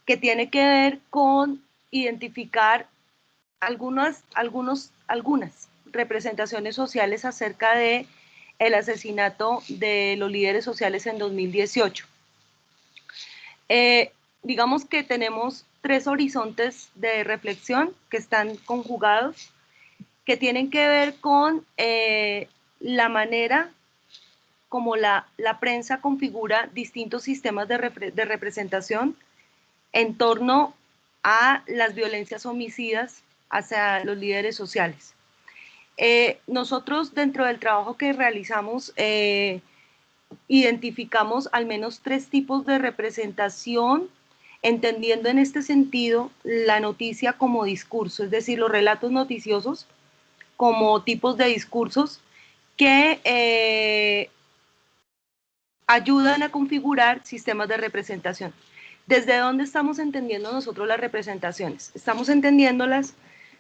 que tiene que ver con identificar algunas representaciones sociales acerca de el asesinato de los líderes sociales en 2018. Digamos que tenemos tres horizontes de reflexión que están conjugados, que tienen que ver con la manera como la prensa configura distintos sistemas de representación en torno a las violencias homicidas hacia los líderes sociales. Nosotros dentro del trabajo que realizamos identificamos al menos tres tipos de representación, entendiendo en este sentido la noticia como discurso, es decir, los relatos noticiosos como tipos de discursos que ayudan a configurar sistemas de representación. ¿Desde dónde estamos entendiendo nosotros las representaciones? Estamos entendiéndolas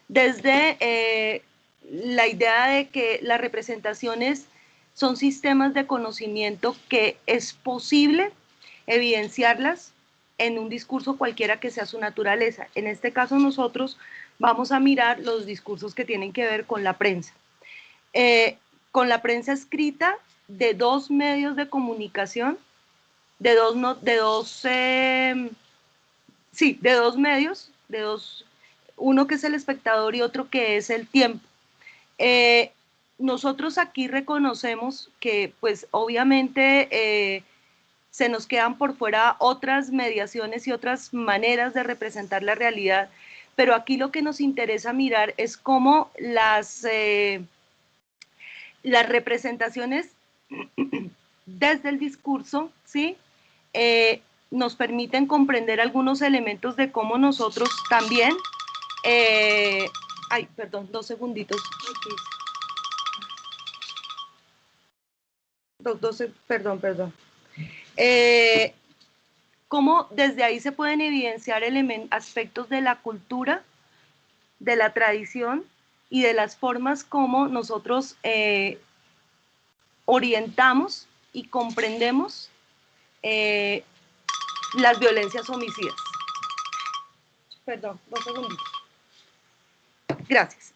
desde la idea de que las representaciones son sistemas de conocimiento que es posible evidenciarlas en un discurso cualquiera que sea su naturaleza. En este caso nosotros vamos a mirar los discursos que tienen que ver con la prensa. Con la prensa escrita de dos medios de comunicación, de dos medios, uno que es El Espectador y otro que es El Tiempo. Nosotros aquí reconocemos que pues obviamente se nos quedan por fuera otras mediaciones y otras maneras de representar la realidad, pero aquí lo que nos interesa mirar es cómo las representaciones desde el discurso, ¿sí? Nos permiten comprender algunos elementos de cómo nosotros también, ay, perdón, 2 segunditos, perdón. Cómo desde ahí se pueden evidenciar aspectos de la cultura, de la tradición y de las formas como nosotros orientamos y comprendemos las violencias homicidas. Perdón, 2 segunditos. Gracias.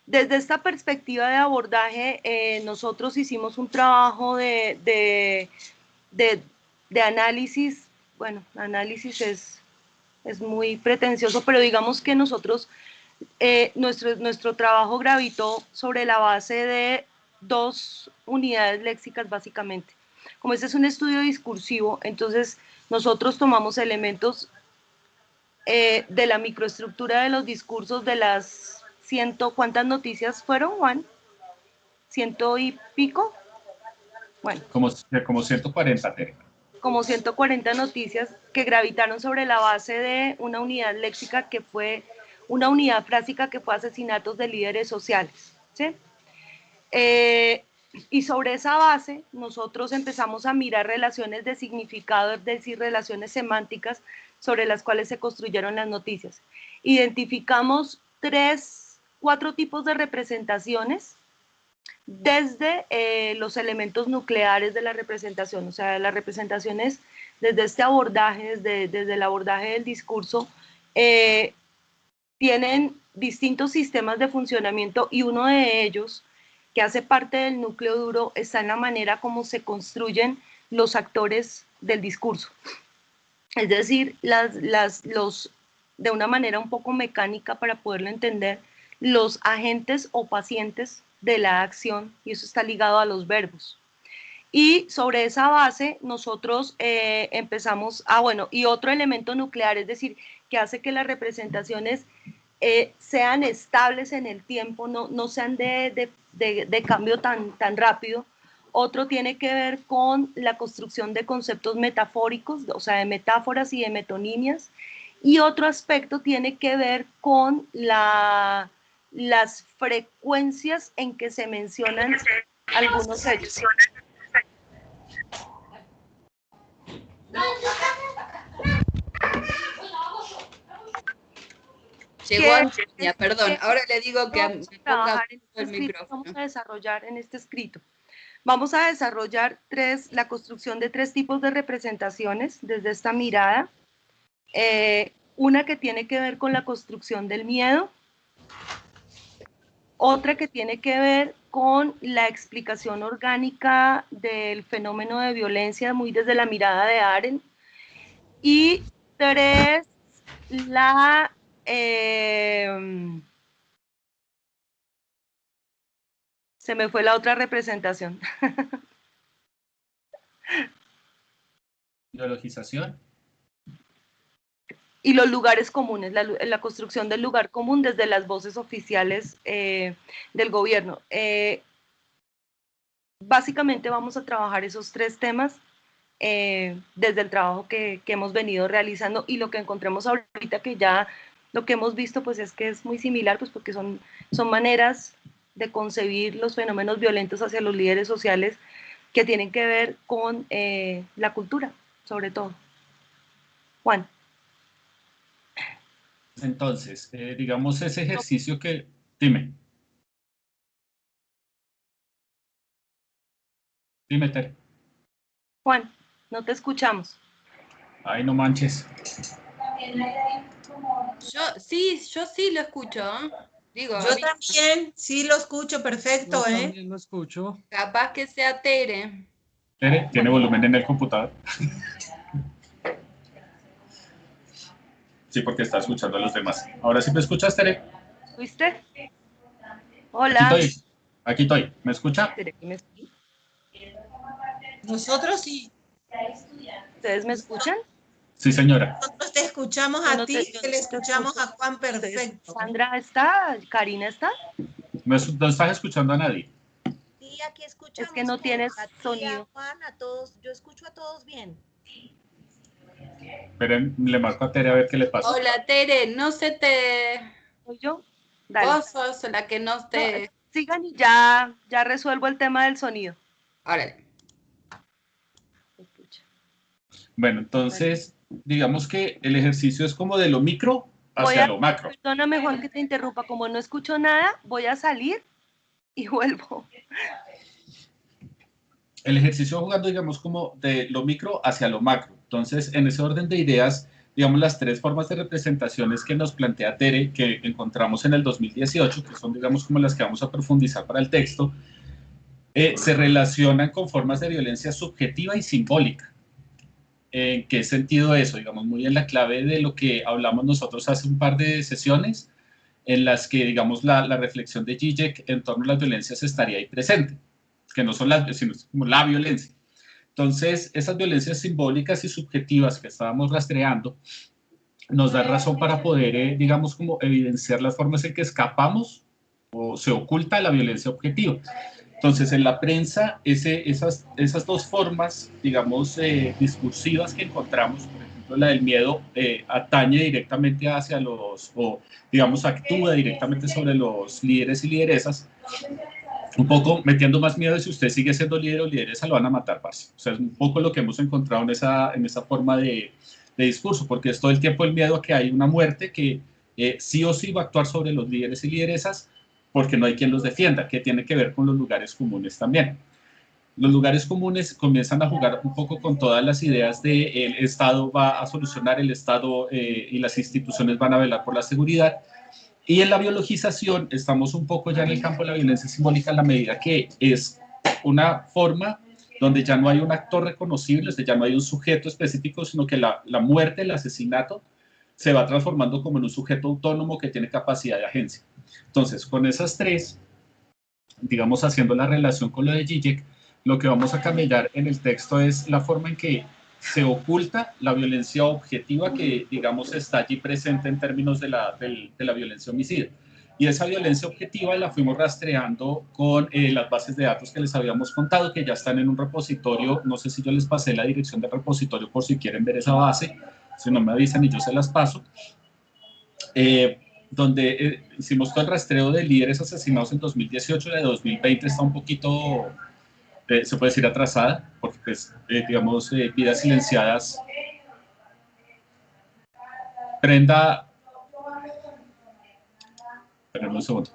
Desde esta perspectiva de abordaje, nosotros hicimos un trabajo de análisis. Bueno, análisis es muy pretencioso, pero digamos que nosotros, nuestro trabajo gravitó sobre la base de 2 unidades léxicas básicamente. Como este es un estudio discursivo, entonces nosotros tomamos elementos de la microestructura de los discursos de las ¿cuántas noticias fueron, Juan? ¿100 y pico? Bueno. Como 140, Teresa. Como 140 noticias que gravitaron sobre la base de una unidad léxica que fue, una unidad frásica que fue asesinatos de líderes sociales, ¿sí? Y sobre esa base nosotros empezamos a mirar relaciones de significado, es decir, relaciones semánticas sobre las cuales se construyeron las noticias. Identificamos 4 tipos de representaciones desde los elementos nucleares de la representación, o sea, las representaciones desde este abordaje, desde el abordaje del discurso, tienen distintos sistemas de funcionamiento y uno de ellos, que hace parte del núcleo duro, está en la manera como se construyen los actores del discurso. Es decir, de una manera un poco mecánica para poderlo entender, los agentes o pacientes de la acción, y eso está ligado a los verbos. Y sobre esa base nosotros empezamos, bueno, y otro elemento nuclear, es decir, que hace que las representaciones sean estables en el tiempo, no sean de cambio tan rápido. Otro tiene que ver con la construcción de conceptos metafóricos, o sea, de metáforas y de metonimias. Y otro aspecto tiene que ver con las frecuencias en que se mencionan algunos hechos. Llegó Antonia, perdón, ahora le digo que me ponga el micrófono. Vamos a desarrollar en este escrito. Vamos a desarrollar la construcción de 3 tipos de representaciones desde esta mirada. una que tiene que ver con la construcción del miedo, otra que tiene que ver con la explicación orgánica del fenómeno de violencia, muy desde la mirada de Arendt, y 3, la se me fue la otra representación. Ideologización. Y los lugares comunes, la construcción del lugar común desde las voces oficiales del gobierno. Básicamente vamos a trabajar esos 3 temas desde el trabajo que hemos venido realizando, y lo que encontremos ahorita, que ya lo que hemos visto pues es que es muy similar, pues porque son maneras de concebir los fenómenos violentos hacia los líderes sociales que tienen que ver con la cultura, sobre todo. Juan. Entonces, digamos ese ejercicio que... Dime. Dime, Tere. Juan, no te escuchamos. Ay, no manches. Yo sí lo escucho. Digo, yo también sí lo escucho perfecto, Yo también lo escucho. capaz que sea Tere. Tere, ¿tiene volumen en el computador? Sí, porque está escuchando a los demás. Ahora sí me escuchas, Tere. ¿Fuiste? Hola. Aquí estoy. ¿Me escucha? Nosotros sí. ¿Ustedes me escuchan? Sí, señora. Nosotros te escuchamos a ti, que le escuchamos a Juan perfecto. ¿Sandra está? ¿Karina está? No estás escuchando a nadie. Sí, aquí escuchamos. Es que no tienes sonido. A Juan, a todos, yo escucho a todos bien. Esperen, le marco a Tere a ver qué le pasa. Hola, Tere, no se te... ¿Soy yo? Dale. Vos sos la que no te... No, sigan y ya resuelvo el tema del sonido. Órale. Bueno, entonces, digamos que el ejercicio es como de lo micro hacia lo macro. Perdóname, Juan, que te interrumpa. Como no escucho nada, voy a salir y vuelvo. El ejercicio jugando, digamos, como de lo micro hacia lo macro. Entonces, en ese orden de ideas, digamos, las 3 formas de representaciones que nos plantea Tere, que encontramos en el 2018, que son, digamos, como las que vamos a profundizar para el texto, se relacionan con formas de violencia subjetiva y simbólica. ¿En qué sentido eso? Digamos, muy en la clave de lo que hablamos nosotros hace un par de sesiones, en las que, digamos, la reflexión de Zizek en torno a las violencias estaría ahí presente, que no son las, sino como la violencia. Entonces, esas violencias simbólicas y subjetivas que estábamos rastreando nos da razón para poder, digamos, como evidenciar las formas en que escapamos o se oculta la violencia objetiva. Entonces, en la prensa, esas 2 formas, digamos, discursivas que encontramos, por ejemplo, la del miedo, atañe directamente hacia los, o digamos, actúa directamente sobre los líderes y lideresas, un poco metiendo más miedo de si usted sigue siendo líder o lideresa, lo van a matar, parce. O sea, es un poco lo que hemos encontrado en esa forma de discurso, porque es todo el tiempo el miedo a que hay una muerte que sí o sí va a actuar sobre los líderes y lideresas, porque no hay quien los defienda, que tiene que ver con los lugares comunes también. Los lugares comunes comienzan a jugar un poco con todas las ideas de el Estado va a solucionar, el Estado y las instituciones van a velar por la seguridad. Y en la biologización estamos un poco ya en el campo de la violencia simbólica en la medida que es una forma donde ya no hay un actor reconocible, ya no hay un sujeto específico, sino que la muerte, el asesinato, se va transformando como en un sujeto autónomo que tiene capacidad de agencia. Entonces, con esas 3, digamos, haciendo la relación con lo de Zizek, lo que vamos a camellar en el texto es la forma en que se oculta la violencia objetiva que, digamos, está allí presente en términos de la violencia homicida. Y esa violencia objetiva la fuimos rastreando con las bases de datos que les habíamos contado, que ya están en un repositorio. No sé si yo les pasé la dirección del repositorio por si quieren ver esa base. Si no me avisan y yo se las paso. Donde hicimos todo el rastreo de líderes asesinados en 2018 y de 2020 está un poquito, se puede decir, atrasada, porque, pues, digamos, vidas silenciadas. Prenda. Esperen un segundo.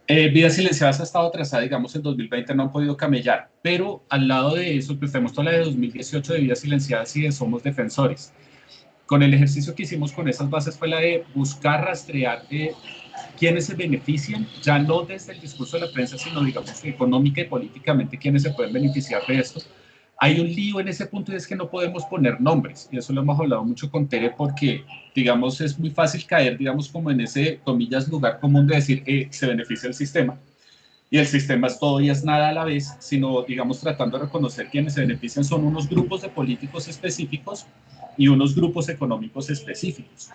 Vidas silenciadas ha estado atrasada, digamos, en 2020 no han podido camellar, pero al lado de eso, pues tenemos toda la de 2018 de Vidas silenciadas y de Somos Defensores. Con el ejercicio que hicimos con esas bases fue la de buscar rastrear quiénes se benefician, ya no desde el discurso de la prensa, sino, digamos, económica y políticamente quiénes se pueden beneficiar de esto. Hay un lío en ese punto y es que no podemos poner nombres, y eso lo hemos hablado mucho con Tere porque, digamos, es muy fácil caer, digamos, como en ese, comillas, lugar común de decir que se beneficia el sistema, y el sistema es todo y es nada a la vez, sino, digamos, tratando de reconocer quienes se benefician son unos grupos de políticos específicos y unos grupos económicos específicos.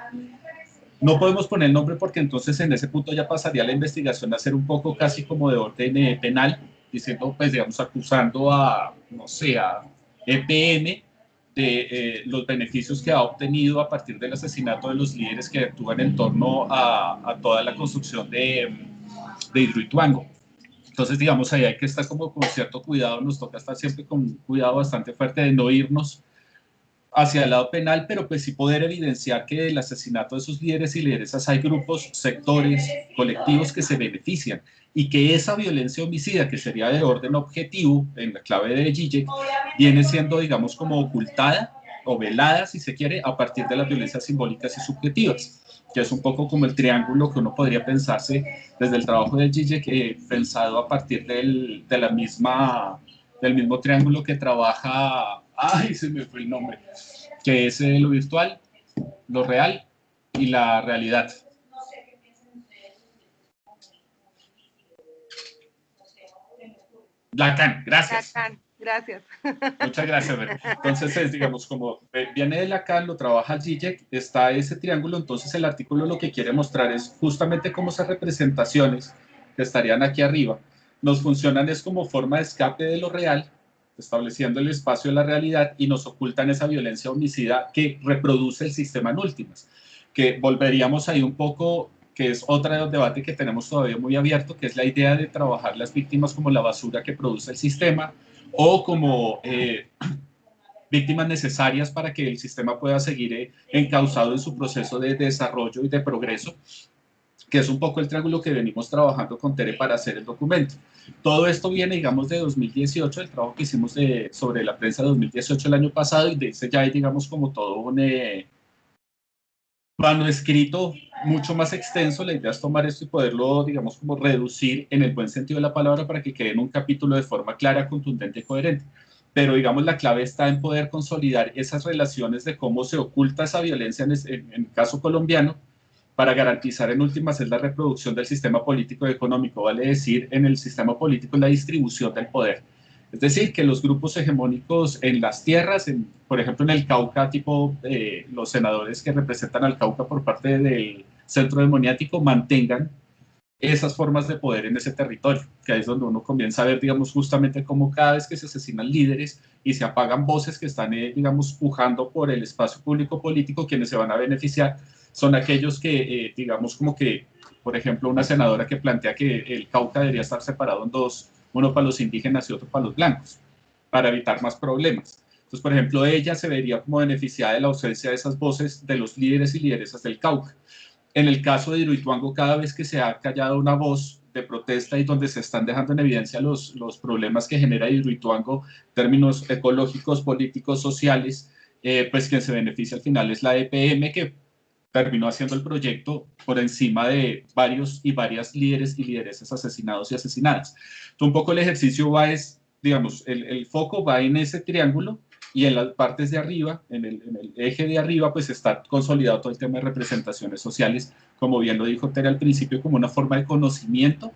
No podemos poner el nombre porque entonces en ese punto ya pasaría la investigación a ser un poco casi como de orden penal, diciendo, pues, digamos, acusando a, no sé, a EPM de los beneficios que ha obtenido a partir del asesinato de los líderes que actúan en torno a toda la construcción de Hidroituango. Entonces, digamos, ahí hay que estar como con cierto cuidado, nos toca estar siempre con un cuidado bastante fuerte de no irnos hacia el lado penal, pero pues sí poder evidenciar que el asesinato de esos líderes y lideresas hay grupos, sectores, colectivos que se benefician y que esa violencia homicida, que sería de orden objetivo en la clave de Zizek, viene siendo, digamos, como ocultada o velada, si se quiere, a partir de las violencias simbólicas y subjetivas, que es un poco como el triángulo que uno podría pensarse desde el trabajo de Zizek, pensado a partir del mismo triángulo que trabaja, ay, se me fue el nombre, que es lo virtual, lo real y la realidad. Lacan, gracias. Lacan, gracias. Muchas gracias. Entonces es, digamos, como viene de Lacan, lo trabaja Zizek, está ese triángulo, entonces el artículo lo que quiere mostrar es justamente cómo esas representaciones que estarían aquí arriba nos funcionan es como forma de escape de lo real, estableciendo el espacio de la realidad y nos ocultan esa violencia homicida que reproduce el sistema en últimas, que volveríamos ahí un poco, que es otro debate que tenemos todavía muy abierto, que es la idea de trabajar las víctimas como la basura que produce el sistema o como víctimas necesarias para que el sistema pueda seguir encauzado en su proceso de desarrollo y de progreso, que es un poco el triángulo que venimos trabajando con Tere para hacer el documento. Todo esto viene, digamos, de 2018, el trabajo que hicimos sobre la prensa de 2018 el año pasado, y de ese ya hay, digamos, como todo un manuscrito mucho más extenso. La idea es tomar esto y poderlo, digamos, como reducir en el buen sentido de la palabra para que quede en un capítulo de forma clara, contundente y coherente. Pero, digamos, la clave está en poder consolidar esas relaciones de cómo se oculta esa violencia en el caso colombiano, para garantizar en últimas es la reproducción del sistema político y económico, vale decir, en el sistema político la distribución del poder. Es decir, que los grupos hegemónicos en las tierras, por ejemplo en el Cauca, tipo los senadores que representan al Cauca por parte del centro demoniático, mantengan esas formas de poder en ese territorio, que ahí es donde uno comienza a ver, digamos, justamente cómo cada vez que se asesinan líderes y se apagan voces que están, digamos, pujando por el espacio público político, quienes se van a beneficiar son aquellos que, digamos, como que, por ejemplo, una senadora que plantea que el Cauca debería estar separado en dos, uno para los indígenas y otro para los blancos, para evitar más problemas. Entonces, por ejemplo, ella se vería como beneficiada de la ausencia de esas voces de los líderes y lideresas del Cauca. En el caso de Hidroituango, cada vez que se ha callado una voz de protesta y donde se están dejando en evidencia los problemas que genera Hidroituango, términos ecológicos, políticos, sociales, pues quien se beneficia al final es la EPM, que terminó haciendo el proyecto por encima de varios y varias líderes y lideresas asesinados y asesinadas. Entonces, un poco el ejercicio va es, digamos, el foco va en ese triángulo, y en las partes de arriba, en el eje de arriba, pues está consolidado todo el tema de representaciones sociales, como bien lo dijo Tere al principio, como una forma de conocimiento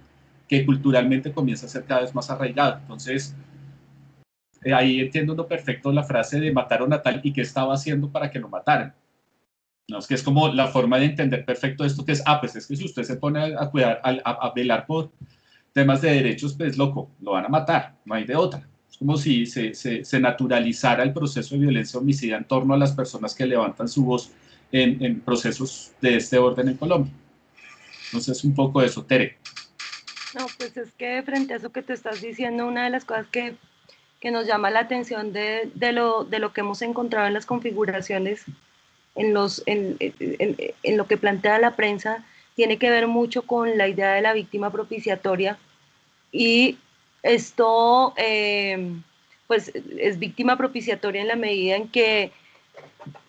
que culturalmente comienza a ser cada vez más arraigado. Entonces, ahí entiendo uno perfecto la frase de mataron a tal y qué estaba haciendo para que lo mataran. No, es que es como la forma de entender perfecto esto, que es, pues es que si usted se pone a cuidar, a velar por temas de derechos, pues loco, lo van a matar, no hay de otra. Es como si se naturalizara el proceso de violencia homicida en torno a las personas que levantan su voz en procesos de este orden en Colombia. Entonces, un poco eso, Tere. No, pues es que frente a eso que tú estás diciendo, una de las cosas que nos llama la atención de lo que hemos encontrado en las configuraciones, en lo que plantea la prensa, tiene que ver mucho con la idea de la víctima propiciatoria, y esto pues es víctima propiciatoria en la medida en que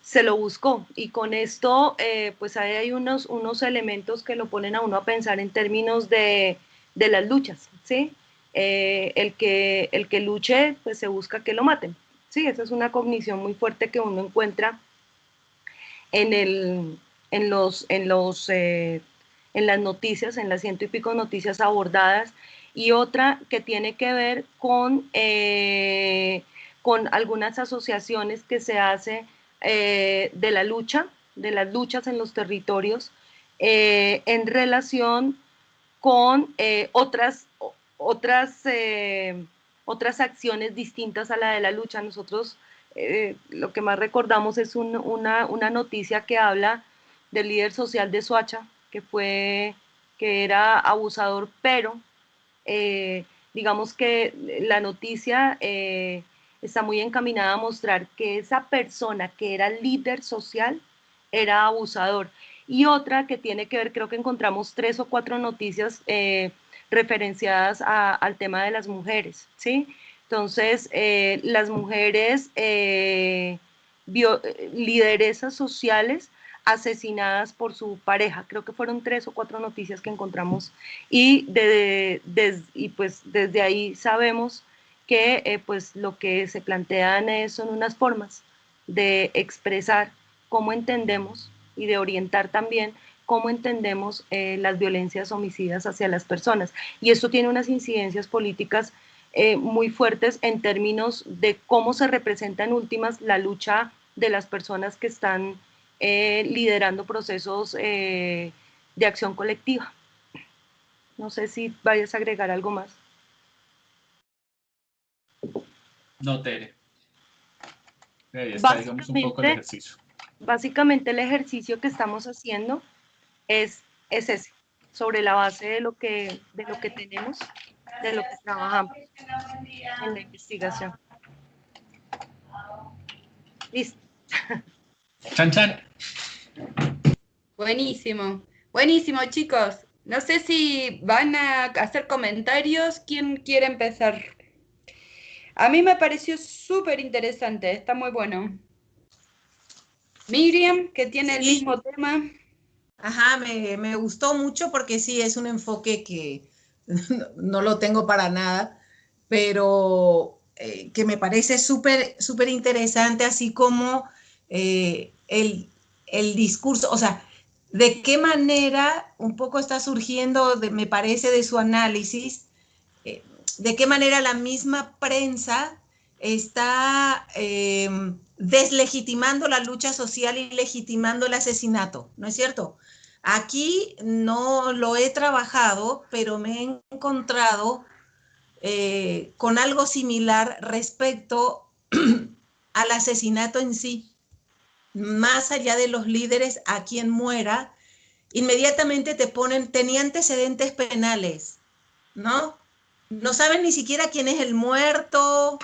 se lo buscó, y con esto pues hay unos elementos que lo ponen a uno a pensar en términos de las luchas, ¿sí? El que luche, pues se busca que lo maten, ¿sí? Esa es una cognición muy fuerte que uno encuentra en, el, en las noticias, en las 100 y pico noticias abordadas, y otra que tiene que ver con algunas asociaciones que se hace de la lucha, de las luchas en los territorios, en relación con otras, otras acciones distintas a la de la lucha. Nosotros lo que más recordamos es una noticia que habla del líder social de Soacha, que era abusador, pero digamos que la noticia está muy encaminada a mostrar que esa persona que era líder social era abusador. Y otra que tiene que ver, creo que encontramos 3 o 4 noticias referenciadas al tema de las mujeres, ¿sí? Entonces, las mujeres lideresas sociales asesinadas por su pareja. Creo que fueron 3 o 4 noticias que encontramos, y pues desde ahí sabemos que pues lo que se plantean son unas formas de expresar cómo entendemos y de orientar también cómo entendemos las violencias homicidas hacia las personas. Y esto tiene unas incidencias políticas muy fuertes en términos de cómo se representa en últimas la lucha de las personas que están liderando procesos de acción colectiva. No sé si vayas a agregar algo más. No, Tere. Ahí está, digamos, un poco el ejercicio. Básicamente el ejercicio que estamos haciendo es ese, sobre la base de lo que tenemos, de lo que trabajamos en la investigación. Listo. Chan, chan. Buenísimo, buenísimo, chicos. No sé si van a hacer comentarios. ¿Quién quiere empezar? A mí me pareció súper interesante, está muy bueno. Miriam, que tiene el mismo tema. Ajá, me gustó mucho porque sí, es un enfoque que no lo tengo para nada, pero que me parece súper interesante, así como el discurso, o sea, de qué manera un poco está surgiendo, me parece, de su análisis, de qué manera la misma prensa está deslegitimando la lucha social y legitimando el asesinato, ¿no es cierto? Aquí no lo he trabajado, pero me he encontrado con algo similar respecto al asesinato en sí. Más allá de los líderes, a quien muera, inmediatamente te ponen, tenía antecedentes penales, ¿no? No saben ni siquiera quién es el muerto,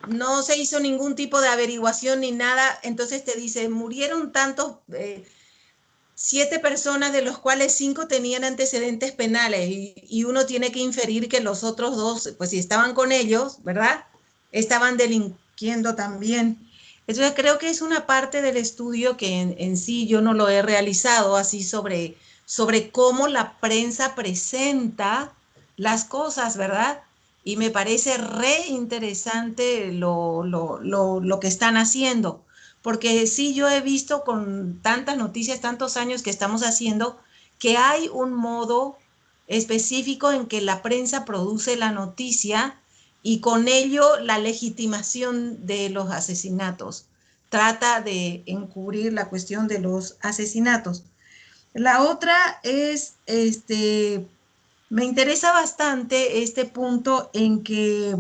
no se hizo ningún tipo de averiguación ni nada, entonces te dice, murieron tantos, 7 personas, de los cuales 5 tenían antecedentes penales, y uno tiene que inferir que los otros 2, pues si estaban con ellos, ¿verdad? Estaban delinquiendo también. Entonces creo que es una parte del estudio que en sí yo no lo he realizado, así sobre cómo la prensa presenta las cosas, ¿verdad? Y me parece re interesante lo que están haciendo, porque sí, yo he visto con tantas noticias, tantos años que estamos haciendo, que hay un modo específico en que la prensa produce la noticia y con ello la legitimación de los asesinatos. Trata de encubrir la cuestión de los asesinatos. La otra es, me interesa bastante este punto en que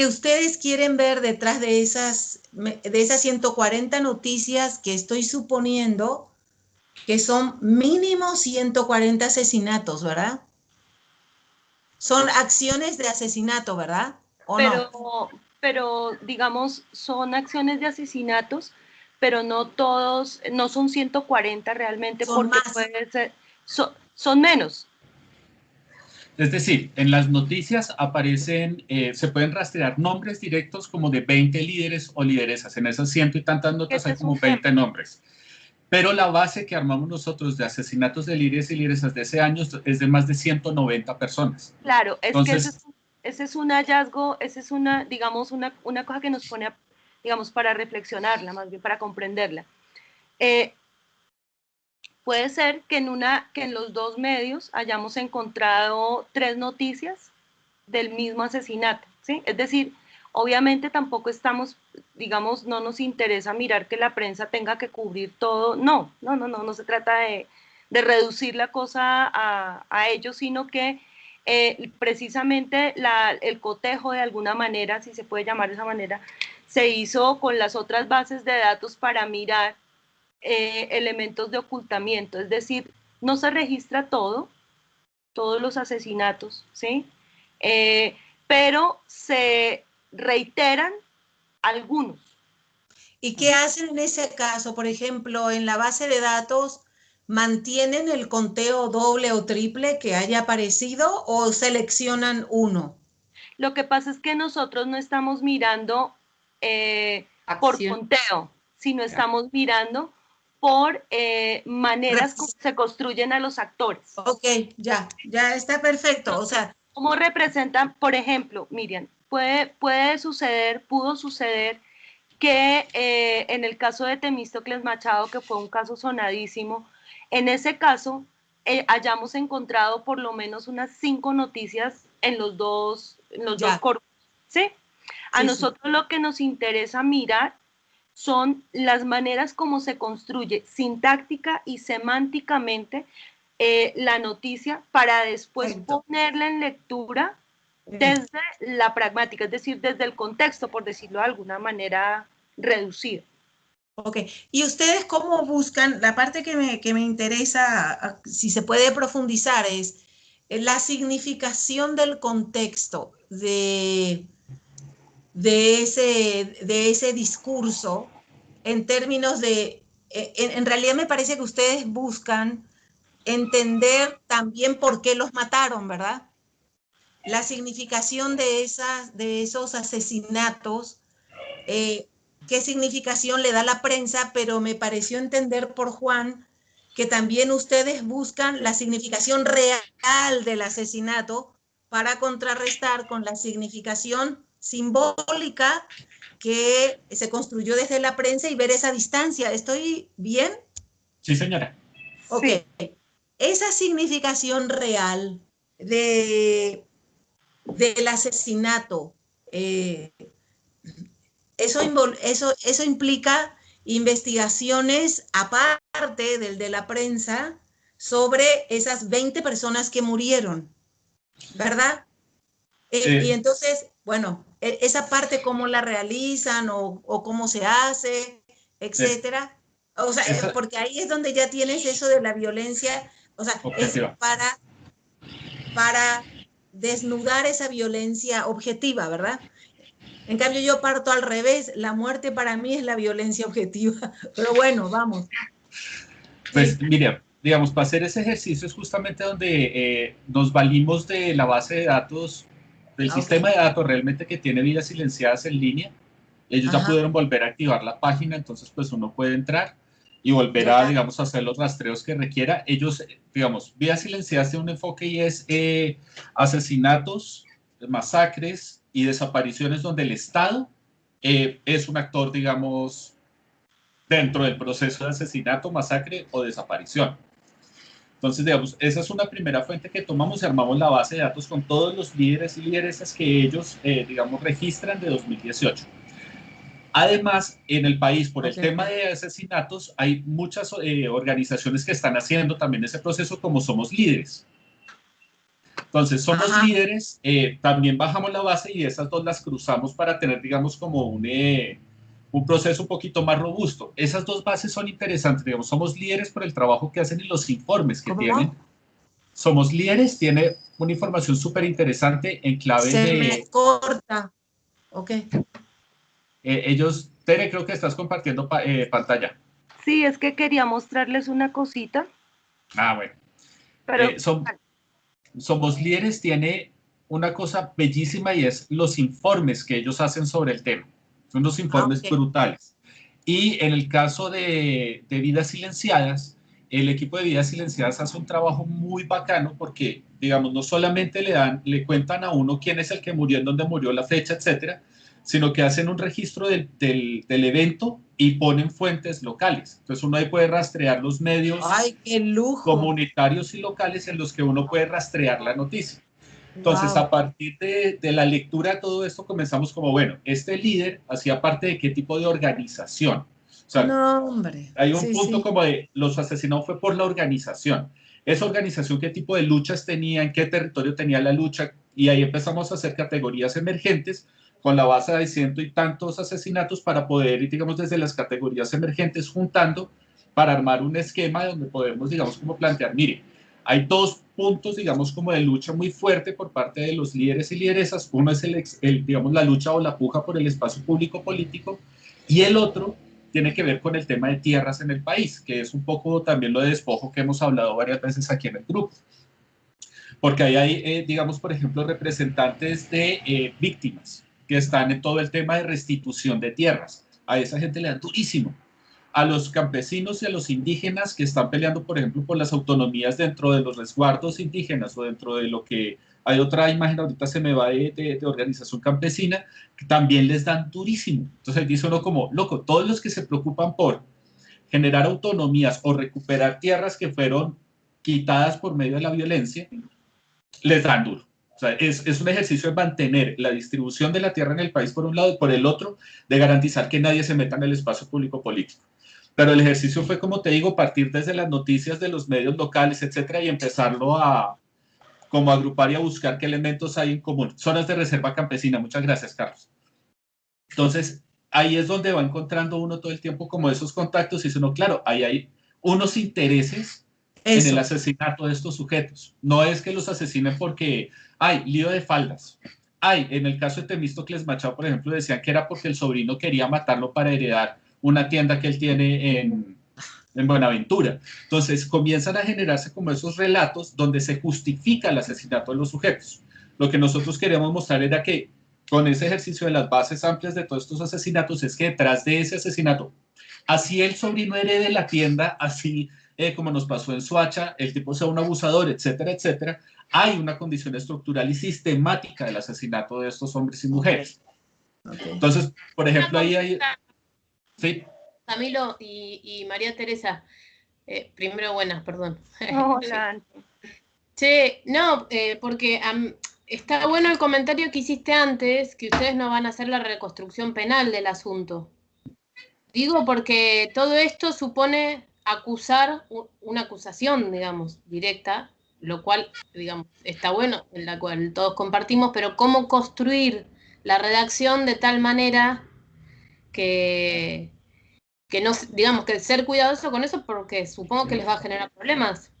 ustedes quieren ver detrás de esas 140 noticias, que estoy suponiendo que son mínimo 140 asesinatos, ¿verdad? Son acciones de asesinato, ¿verdad? ¿O no? Pero digamos, son acciones de asesinatos, pero no todos, no son 140 realmente, Son porque más. puede ser, son menos. Es decir, en las noticias aparecen, se pueden rastrear nombres directos como de 20 líderes o lideresas. En esas ciento y tantas notas Ese hay es como un 20 tema. nombres. Pero la base que armamos nosotros de asesinatos de líderes y lideresas de ese año es de más de 190 personas. Claro, es que Entonces, ese es un hallazgo, ese es una, digamos, una cosa que nos pone, digamos, para reflexionarla, más bien para comprenderla. Puede ser que en los dos medios hayamos encontrado 3 noticias del mismo asesinato, ¿sí? Es decir, obviamente tampoco estamos, digamos, no nos interesa mirar que la prensa tenga que cubrir todo, no se trata de reducir la cosa a ello, sino que precisamente el cotejo de alguna manera, si se puede llamar de esa manera, se hizo con las otras bases de datos para mirar elementos de ocultamiento, es decir, no se registra todo, todos los asesinatos, ¿sí? Pero se reiteran algunos. ¿Y qué hacen en ese caso? Por ejemplo, en la base de datos, ¿mantienen el conteo doble o triple que haya aparecido o seleccionan uno? Lo que pasa es que nosotros no estamos mirando por Acción. conteo, sino estamos mirando por maneras como Rep- se construyen a los actores. Ok, ya está perfecto. O sea, ¿Cómo representan, por ejemplo, Miriam, pudo suceder que en el caso de Temístocles Machado, que fue un caso sonadísimo, en ese caso hayamos encontrado por lo menos unas 5 noticias en los dos ya, corpus, ¿sí? A sí, sí. nosotros lo que nos interesa mirar son las maneras como se construye sintáctica y semánticamente la noticia para después Perfecto. ponerla en lectura desde la pragmática, es decir, desde el contexto, por decirlo de alguna manera reducida. Ok, ¿y ustedes cómo buscan? La parte que me interesa, si se puede profundizar, es la significación del contexto de ese discurso en términos de, en realidad me parece que ustedes buscan entender también por qué los mataron, ¿verdad? La significación de esos asesinatos, qué significación le da la prensa, pero me pareció entender por Juan que también ustedes buscan la significación real del asesinato para contrarrestar con la significación simbólica que se construyó desde la prensa y ver esa distancia. ¿Estoy bien? sí, señora. Ok. Sí. Esa significación real del asesinato, eso implica investigaciones aparte del de la prensa sobre esas 20 personas que murieron, ¿verdad? Y entonces, bueno, esa parte cómo la realizan o cómo se hace, etcétera. O sea, Esa, porque ahí es donde ya tienes eso de la violencia, o sea, es objetiva. para desnudar esa violencia objetiva, ¿verdad? En cambio, yo parto al revés. La muerte para mí es la violencia objetiva. Pero bueno, vamos. Pues Sí. mira, digamos, para hacer ese ejercicio es justamente donde nos valimos de la base de datos, del sistema Ok. de datos realmente que tiene vidas silenciadas en línea. Ellos ya Ajá. pudieron volver a activar la página, entonces pues uno puede entrar y volver a, Ya. digamos, hacer los rastreos que requiera. Ellos, digamos, vidas silenciadas tiene un enfoque y es asesinatos, masacres y desapariciones donde el Estado es un actor, digamos, dentro del proceso de asesinato, masacre o desaparición. Entonces, digamos, esa es una primera fuente que tomamos y armamos la base de datos con todos los líderes y lideresas que ellos, digamos, registran de 2018. Además, en el país, por el Ok. tema de asesinatos, hay muchas organizaciones que están haciendo también ese proceso como Somos Líderes. Entonces, Somos Ajá. Líderes, también bajamos la base y esas dos las cruzamos para tener, digamos, como un proceso un poquito más robusto. Esas dos bases son interesantes, digamos, Somos Líderes por el trabajo que hacen y los informes que tienen. ¿Cómo? Somos Líderes tiene una información súper interesante en clave Se me de... corta. Ok. ellos Tere, creo que estás compartiendo pantalla. Sí, es que quería mostrarles una cosita. Ah, bueno. Pero Somos Líderes tiene una cosa bellísima y es los informes que ellos hacen sobre el tema. Son unos informes brutales. Y en el caso de Vidas Silenciadas, el equipo de Vidas Silenciadas hace un trabajo muy bacano porque, digamos, no solamente le cuentan a uno quién es el que murió, en dónde murió, la fecha, etcétera, sino que hacen un registro del evento y ponen fuentes locales. Entonces uno ahí puede rastrear los medios ¡Ay, qué lujo! comunitarios y locales en los que uno puede rastrear la noticia. Entonces, a partir de la lectura de todo esto, comenzamos como, bueno, este líder hacía parte de qué tipo de organización. O sea, no, hombre. hay un punto como de, los asesinados fue por la organización. Esa organización, qué tipo de luchas tenía, en qué territorio tenía la lucha, y ahí empezamos a hacer categorías emergentes con la base de ciento y tantos asesinatos para poder, digamos, desde las categorías emergentes juntando para armar un esquema donde podemos, digamos, como plantear, mire, hay dos puntos, digamos, como de lucha muy fuerte por parte de los líderes y lideresas. Uno es digamos, la lucha o la puja por el espacio público político, y el otro tiene que ver con el tema de tierras en el país, que es un poco también lo de despojo que hemos hablado varias veces aquí en el grupo. Porque ahí hay, digamos, por ejemplo, representantes de víctimas que están en todo el tema de restitución de tierras. A esa gente le dan durísimo. A los campesinos y a los indígenas que están peleando, por ejemplo, por las autonomías dentro de los resguardos indígenas o dentro de lo que hay otra imagen, ahorita se me va de organización campesina, que también les dan durísimo. Entonces dice uno como, loco, todos los que se preocupan por generar autonomías o recuperar tierras que fueron quitadas por medio de la violencia, les dan duro. O sea, es un ejercicio de mantener la distribución de la tierra en el país por un lado y por el otro de garantizar que nadie se meta en el espacio público político. Pero el ejercicio fue, como te digo, partir desde las noticias de los medios locales, etcétera, y empezarlo a como agrupar y a buscar qué elementos hay en común. Zonas de reserva campesina. Muchas gracias, Carlos. Entonces, ahí es donde va encontrando uno todo el tiempo como esos contactos y dice uno, claro, ahí hay unos intereses en el asesinato de estos sujetos. No es que los asesinen porque hay lío de faldas. Hay, en el caso de Temístocles Machado, por ejemplo, decían que era porque el sobrino quería matarlo para heredar una tienda que él tiene en Buenaventura. Entonces comienzan a generarse como esos relatos donde se justifica el asesinato de los sujetos. Lo que nosotros queríamos mostrar era que con ese ejercicio de las bases amplias de todos estos asesinatos es que detrás de ese asesinato, así el sobrino herede la tienda, así como nos pasó en Soacha, el tipo sea un abusador, etcétera, etcétera, hay una condición estructural y sistemática del asesinato de estos hombres y mujeres. Entonces, por ejemplo, ahí hay... ¿Sí? Camilo y María Teresa, primero buenas, perdón. Hola. Che, no, porque está bueno el comentario que hiciste antes, que ustedes no van a hacer la reconstrucción penal del asunto. Digo porque todo esto supone acusar, una acusación, digamos, directa, lo cual, digamos, está bueno, en la cual todos compartimos, pero cómo construir la redacción de tal manera que no, digamos, que ser cuidadoso con eso porque supongo que les va a generar problemas.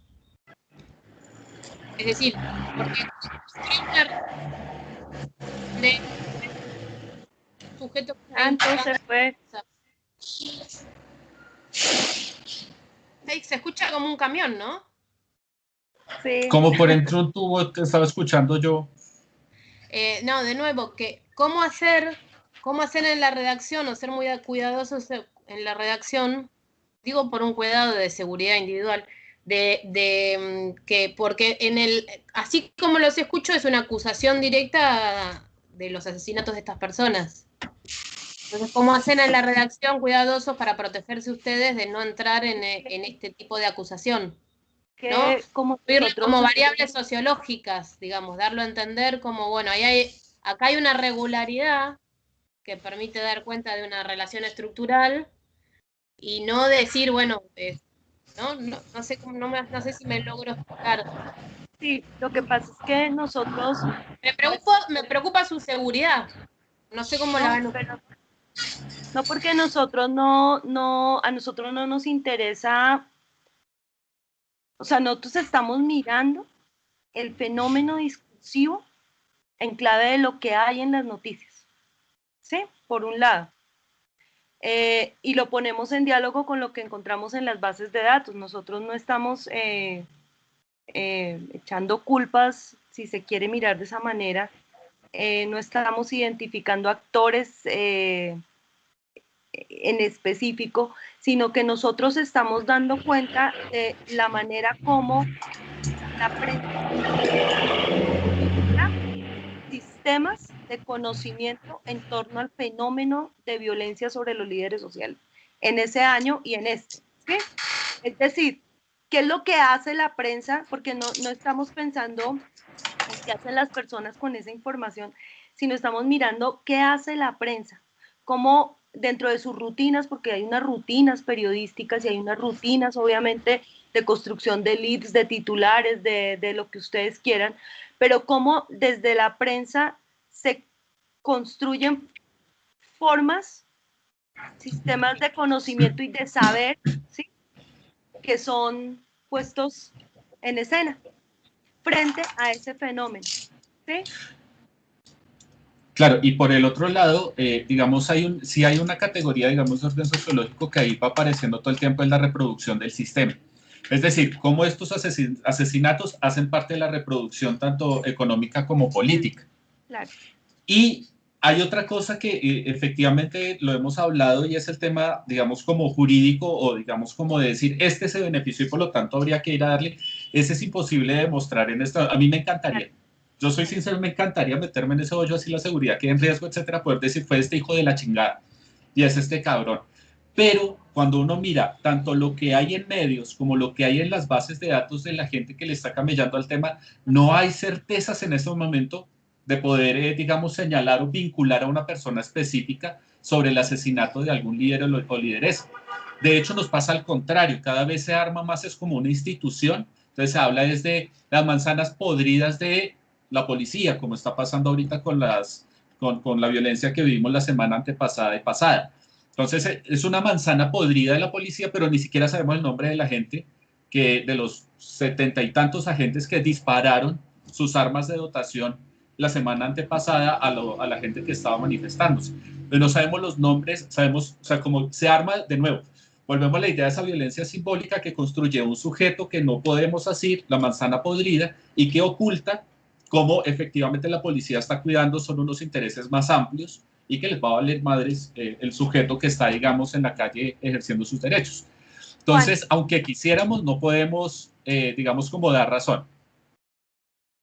Es decir, porque de sujeto... Entonces fue... Se escucha como un camión, ¿no? Sí. Como por dentro un tubo te estaba escuchando yo. No, de nuevo, que cómo hacer en la redacción o ser muy cuidadosos en la redacción, digo por un cuidado de seguridad individual, que porque así como los escucho es una acusación directa de los asesinatos de estas personas. Entonces, ¿cómo hacen en la redacción cuidadosos para protegerse ustedes de no entrar en este tipo de acusación? ¿No? Como variables sociológicas, digamos, darlo a entender como, bueno, acá hay una regularidad que permite dar cuenta de una relación estructural y no decir, bueno, no sé si me logro explicar. Sí, lo que pasa es que nosotros... Me preocupa su seguridad. No sé cómo la van a... No, porque a nosotros no nos interesa, o sea, nosotros estamos mirando el fenómeno discursivo en clave de lo que hay en las noticias, ¿sí? Por un lado. y lo ponemos en diálogo con lo que encontramos en las bases de datos. Nosotros no estamos echando culpas, si se quiere mirar de esa manera, no estamos identificando actores en específico, sino que nosotros estamos dando cuenta de la manera como la prensa sistemas de conocimiento en torno al fenómeno de violencia sobre los líderes sociales en ese año y en este. ¿Sí? Es decir, ¿qué es lo que hace la prensa? Porque no estamos pensando en qué hacen las personas con esa información, sino estamos mirando qué hace la prensa, cómo dentro de sus rutinas, porque hay unas rutinas periodísticas y hay unas rutinas obviamente de construcción de leads, de titulares, de lo que ustedes quieran, pero cómo desde la prensa se construyen formas, sistemas de conocimiento y de saber, ¿sí?, que son puestos en escena frente a ese fenómeno. ¿Sí? Claro, y por el otro lado, digamos, sí hay una categoría, digamos, de orden sociológico que ahí va apareciendo todo el tiempo, en la reproducción del sistema. Es decir, cómo estos asesinatos hacen parte de la reproducción tanto económica como política. Claro. Y hay otra cosa que efectivamente lo hemos hablado, y es el tema, digamos, como jurídico, o digamos como de decir, este se benefició y por lo tanto habría que ir a darle. Ese es imposible de demostrar en esto. A mí me encantaría. Yo soy sincero, me encantaría meterme en ese hoyo, así la seguridad queda en riesgo, etcétera, poder decir, fue este hijo de la chingada y es este cabrón. Pero cuando uno mira tanto lo que hay en medios como lo que hay en las bases de datos de la gente que le está camellando al tema, no hay certezas en este momento de poder, digamos, señalar o vincular a una persona específica sobre el asesinato de algún líder o lideresa. De hecho, nos pasa al contrario, cada vez se arma más, es como una institución. Entonces se habla desde las manzanas podridas de la policía, como está pasando ahorita con la violencia que vivimos la semana antepasada y pasada. Entonces es una manzana podrida de la policía, pero ni siquiera sabemos el nombre de la gente, de los 70 y tantos agentes que dispararon sus armas de dotación la semana antepasada a la gente que estaba manifestándose. Pero no sabemos los nombres, sabemos, o sea, cómo se arma de nuevo. Volvemos a la idea de esa violencia simbólica que construye un sujeto que no podemos asir, la manzana podrida, y que oculta cómo efectivamente la policía está cuidando son unos intereses más amplios y que les va a valer madres el sujeto que está, digamos, en la calle ejerciendo sus derechos. Entonces, aunque quisiéramos, no podemos, digamos, como dar razón.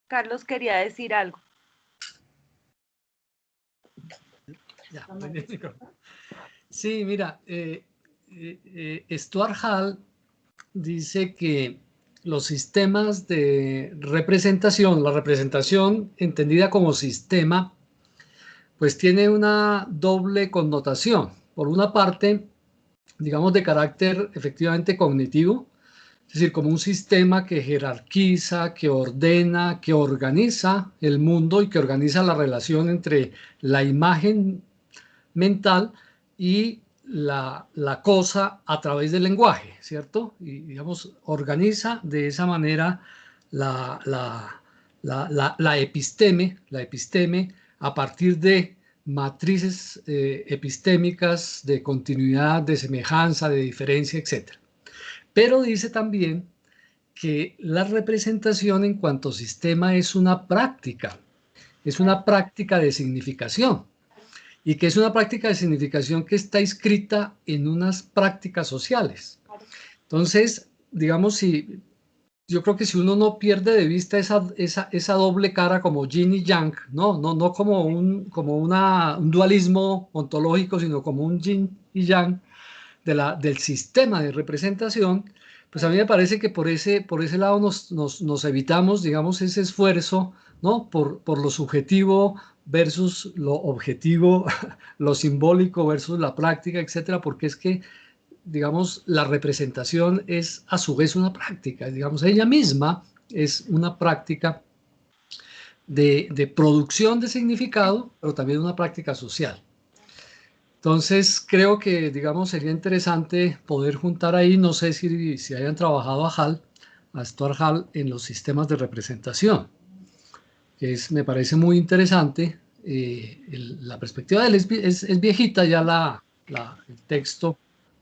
Carlos quería decir algo. Ya, sí, mira, Stuart Hall dice que los sistemas de representación, la representación entendida como sistema, pues tiene una doble connotación. Por una parte, digamos, de carácter efectivamente cognitivo, es decir, como un sistema que jerarquiza, que ordena, que organiza el mundo y que organiza la relación entre la imagen mental y la cosa a través del lenguaje, ¿cierto? Y, digamos, organiza de esa manera la episteme a partir de matrices epistémicas de continuidad, de semejanza, de diferencia, etc. Pero dice también que la representación en cuanto sistema es una práctica de significación. Y que es una práctica de significación que está inscrita en unas prácticas sociales. Entonces, digamos, yo creo que si uno no pierde de vista esa doble cara como yin y yang, no como un dualismo ontológico, sino como un yin y yang del sistema de representación, pues a mí me parece que por ese lado nos evitamos, digamos, ese esfuerzo, ¿no?, por lo subjetivo versus lo objetivo, lo simbólico versus la práctica, etcétera, porque es que, digamos, la representación es a su vez una práctica, digamos, ella misma es una práctica de producción de significado, pero también una práctica social. Entonces, creo que, digamos, sería interesante poder juntar ahí, no sé si hayan trabajado a Stuart Hall en los sistemas de representación, que me parece muy interesante. La perspectiva de él es viejita, ya la el texto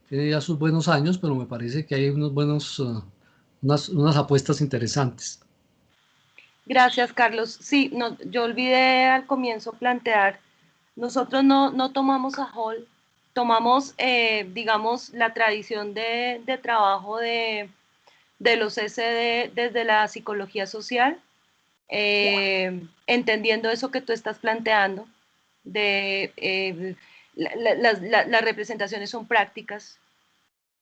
tiene ya sus buenos años, pero me parece que hay unas apuestas interesantes. Gracias, Carlos. Sí, no, yo olvidé al comienzo plantear, nosotros no tomamos a Hall, tomamos, digamos, la tradición de trabajo de los SD desde la psicología social, entendiendo eso que tú estás planteando, las representaciones son prácticas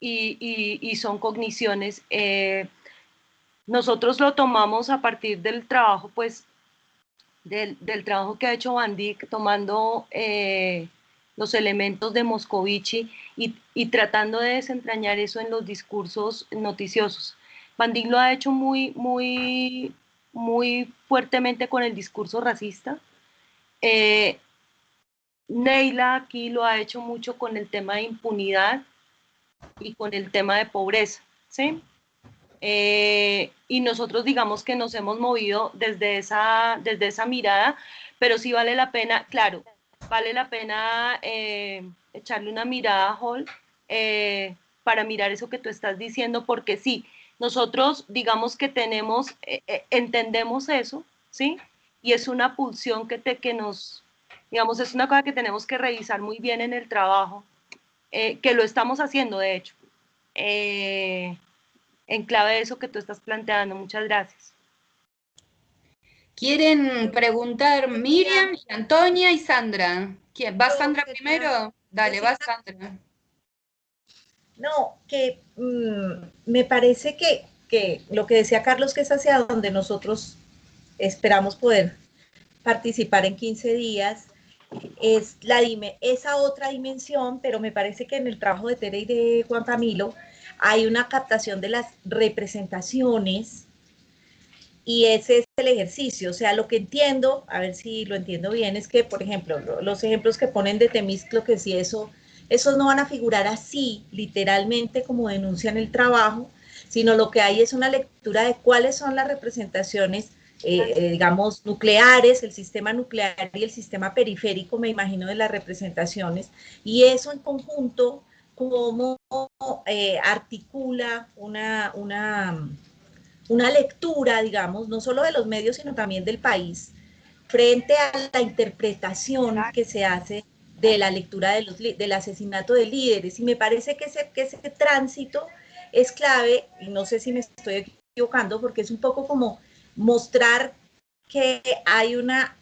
y son cogniciones. Nosotros lo tomamos a partir del trabajo, pues, del trabajo que ha hecho Van Dyck, tomando los elementos de Moscovici y tratando de desentrañar eso en los discursos noticiosos. Van Dyck lo ha hecho muy fuertemente con el discurso racista. Neila aquí lo ha hecho mucho con el tema de impunidad y con el tema de pobreza, ¿sí? Y nosotros digamos que nos hemos movido desde esa mirada, pero sí vale la pena, claro, vale la pena echarle una mirada a Hall para mirar eso que tú estás diciendo, porque sí, nosotros digamos que tenemos, entendemos eso, ¿sí? Y es una pulsión que nos, digamos, es una cosa que tenemos que revisar muy bien en el trabajo, que lo estamos haciendo, de hecho. En clave de eso que tú estás planteando. Muchas gracias. ¿Quieren preguntar Miriam, Antonia y Sandra? ¿Quién? ¿Va Sandra primero? Dale, va Sandra. No, que me parece que lo que decía Carlos, que es hacia donde nosotros esperamos poder participar en 15 días, es esa otra dimensión, pero me parece que en el trabajo de Tere y de Juan Camilo hay una captación de las representaciones y ese es el ejercicio. O sea, lo que entiendo, a ver si lo entiendo bien, es que, por ejemplo, los ejemplos que ponen de Temistlo, que si esos no van a figurar así, literalmente, como denuncian el trabajo, sino lo que hay es una lectura de cuáles son las representaciones, digamos, nucleares, el sistema nuclear y el sistema periférico, me imagino, de las representaciones, y eso en conjunto, cómo articula una lectura, digamos, no solo de los medios, sino también del país, frente a la interpretación que se hace de la lectura del asesinato de líderes. Y me parece que ese tránsito es clave, y no sé si me estoy equivocando, porque es un poco como mostrar que hay una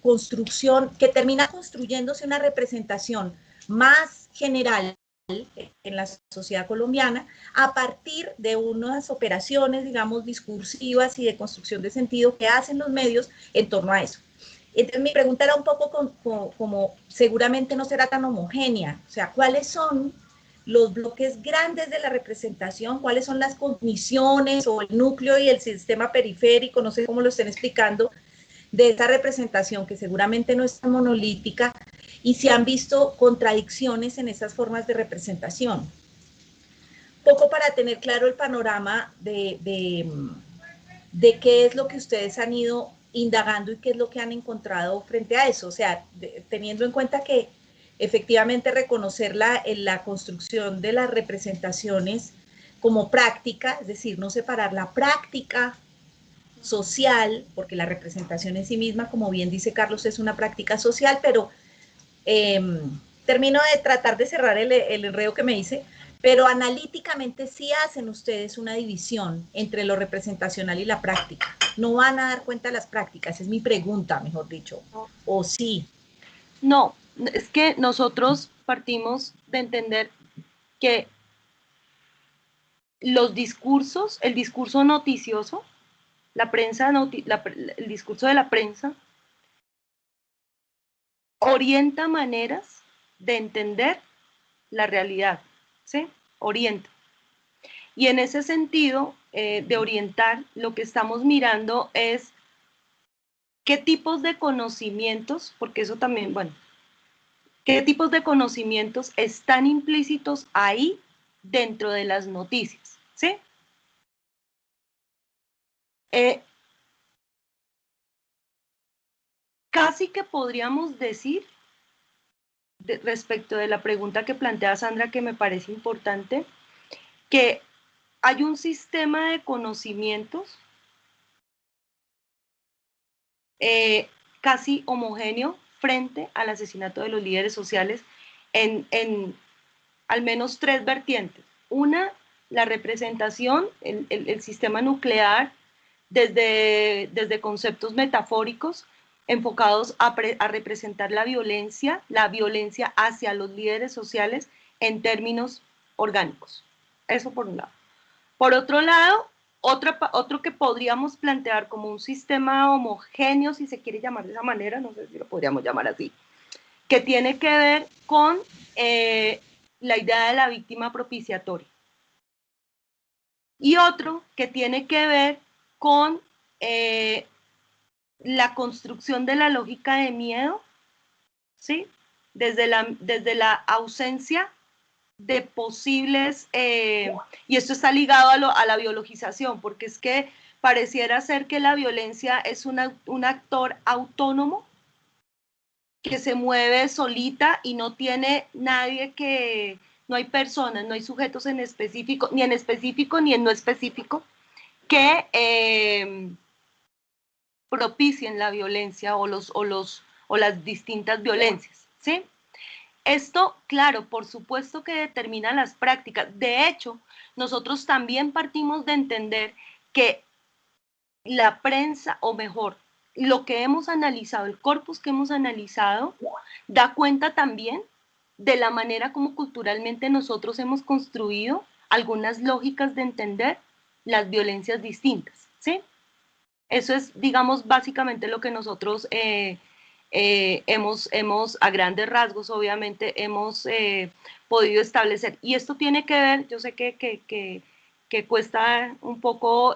construcción, que termina construyéndose una representación más general en la sociedad colombiana a partir de unas operaciones, digamos, discursivas y de construcción de sentido que hacen los medios en torno a eso. Entonces mi pregunta era un poco como seguramente no será tan homogénea, o sea, ¿cuáles son los bloques grandes de la representación? ¿Cuáles son las cogniciones o el núcleo y el sistema periférico? No sé cómo lo estén explicando, de esa representación que seguramente no es tan monolítica, y si han visto contradicciones en esas formas de representación. Poco para tener claro el panorama de qué es lo que ustedes han ido indagando y qué es lo que han encontrado frente a eso. O sea, teniendo en cuenta que efectivamente reconocer la construcción de las representaciones como práctica, es decir, no separar la práctica social, porque la representación en sí misma, como bien dice Carlos, es una práctica social, pero termino de tratar de cerrar el enredo que me hice, pero analíticamente sí hacen ustedes una división entre lo representacional y la práctica. No van a dar cuenta de las prácticas, es mi pregunta, mejor dicho, o sí. No, es que nosotros partimos de entender que los discursos, el discurso noticioso, la prensa, el discurso de la prensa, orienta maneras de entender la realidad, ¿sí? Orienta. Y en ese sentido de orientar, lo que estamos mirando es qué tipos de conocimientos, porque eso también, bueno, qué tipos de conocimientos están implícitos ahí dentro de las noticias, ¿sí? Casi que podríamos decir respecto de la pregunta que plantea Sandra, que me parece importante, que hay un sistema de conocimientos casi homogéneo frente al asesinato de los líderes sociales en al menos 3 vertientes. Una, la representación, el sistema nuclear, desde conceptos metafóricos enfocados a representar la violencia hacia los líderes sociales en orgánicos. Eso por un lado. Por otro lado, otro que podríamos plantear como un sistema homogéneo, si se quiere llamar de esa manera, no sé si lo podríamos llamar así, que tiene que ver con la idea de la víctima propiciatoria. Y otro que tiene que ver con la construcción de la lógica de miedo, ¿sí? Desde la ausencia de posibles, y esto está ligado a la biologización, porque es que pareciera ser que la violencia es un actor autónomo que se mueve solita y no tiene nadie que, no hay personas, no hay sujetos en específico ni en no específico, que propicien la violencia o las distintas violencias, ¿sí? Esto, claro, por supuesto que determina las prácticas. De hecho, nosotros también partimos de entender que la prensa, o mejor, lo que hemos analizado, el corpus que hemos analizado, da cuenta también de la manera como culturalmente nosotros hemos construido algunas lógicas de entender las violencias distintas, ¿sí? Eso es, digamos, básicamente lo que nosotros hemos, a grandes rasgos, obviamente, hemos podido establecer. Y esto tiene que ver, yo sé que cuesta un poco,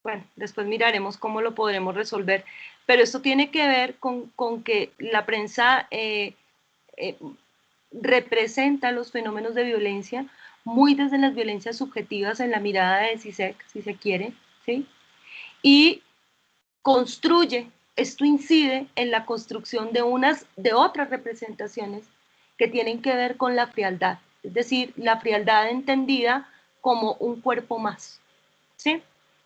bueno, después miraremos cómo lo podremos resolver, pero esto tiene que ver con que la prensa representa los fenómenos de violencia muy desde las violencias subjetivas en la mirada de CISEC, si se quiere, ¿sí? Y construye, esto incide en la construcción de otras representaciones que tienen que ver con la frialdad, es decir, la frialdad entendida como un cuerpo más, ¿sí?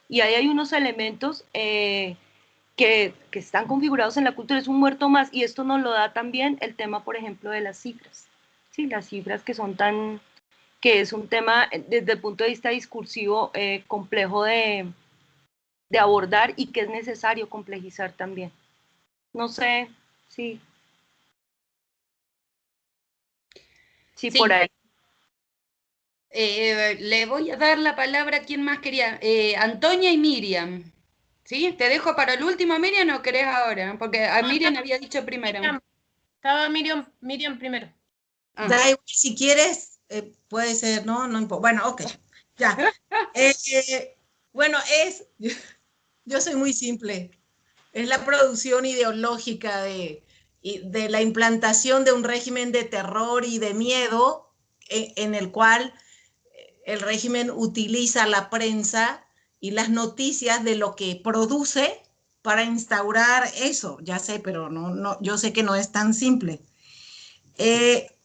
Y ahí hay unos elementos que están configurados en la cultura, es un muerto más, y esto nos lo da también el tema, por ejemplo, de las cifras, ¿sí? Las cifras que es un tema desde el punto de vista discursivo complejo de abordar y que es necesario complejizar también. No sé si Sí. por ahí. Le voy a dar la palabra a quien más quería. Antonia y Miriam. ¿Sí? ¿Te dejo para el último, Miriam, o querés ahora? Porque a Miriam había dicho primero. Estaba Miriam primero. Da igual, si quieres, puede ser, ¿no? No importa. Bueno, ok, ya. Bueno, yo soy muy simple. Es la producción ideológica de la implantación de un régimen de terror y de miedo en el cual el régimen utiliza la prensa y las noticias de lo que produce para instaurar eso. Ya sé, pero yo sé que no es tan simple.